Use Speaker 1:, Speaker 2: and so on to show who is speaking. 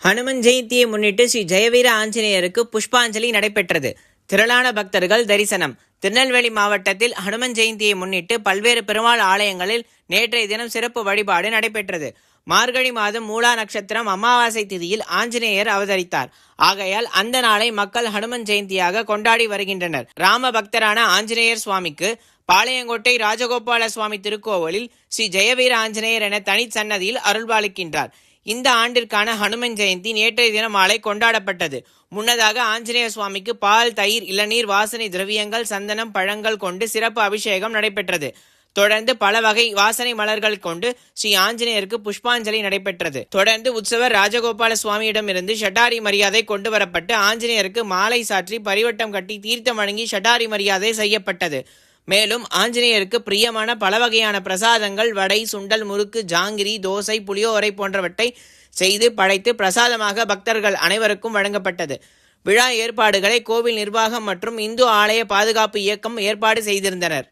Speaker 1: ஹனுமன் ஜெயந்தியை முன்னிட்டு ஸ்ரீ ஜெயவீர ஆஞ்சநேயருக்கு புஷ்பாஞ்சலி நடைபெற்றது. திரளான பக்தர்கள் தரிசனம். திருநெல்வேலி மாவட்டத்தில் ஹனுமன் ஜெயந்தியை முன்னிட்டு பல்வேறு பெருமாள் ஆலயங்களில் நேற்றைய தினம் சிறப்பு வழிபாடு நடைபெற்றது. மார்கழி மாதம் மூலா நட்சத்திரம் அமாவாசை திதியில் ஆஞ்சநேயர் அவதரித்தார். ஆகையால் அந்த நாளை மக்கள் ஹனுமன் ஜெயந்தியாக கொண்டாடி வருகின்றனர். ராம பக்தரான ஆஞ்சநேயர் சுவாமிக்கு பாளையங்கோட்டை ராஜகோபால சுவாமி திருக்கோவிலில் ஸ்ரீ ஜெயவீர ஆஞ்சநேயர் என தனி சன்னதியில் அருள்பாலிக்கின்றார். இந்த ஆண்டிற்கான ஹனுமன் ஜெயந்தி நேற்றைய தினம் மாலை கொண்டாடப்பட்டது. முன்னதாக ஆஞ்சநேய சுவாமிக்கு பால், தயிர், இளநீர், வாசனை திரவியங்கள், சந்தனம், பழங்கள் கொண்டு சிறப்பு அபிஷேகம் நடைபெற்றது. தொடர்ந்து பல வகை வாசனை மலர்கள் கொண்டு ஸ்ரீ ஆஞ்சநேயருக்கு புஷ்பாஞ்சலி நடைபெற்றது. தொடர்ந்து உற்சவர் ராஜகோபால சுவாமியிடமிருந்து ஷட்டாரி மரியாதை கொண்டு வரப்பட்டு ஆஞ்சநேயருக்கு மாலை சாற்றி பரிவட்டம் கட்டி தீர்த்தம் வழங்கி ஷட்டாரி மரியாதை செய்யப்பட்டது. மேலும் ஆஞ்சநேயருக்கு பிரியமான பல வகையான பிரசாதங்கள், வடை, சுண்டல், முறுக்கு, ஜாங்கிரி, தோசை, புளியோரை போன்றவற்றை செய்து படைத்து பிரசாதமாக பக்தர்கள் அனைவருக்கும் வழங்கப்பட்டது. விழா ஏற்பாடுகளை கோவில் நிர்வாகம் மற்றும் இந்து ஆலய பாதுகாப்பு இயக்கம் ஏற்பாடு செய்திருந்தனர்.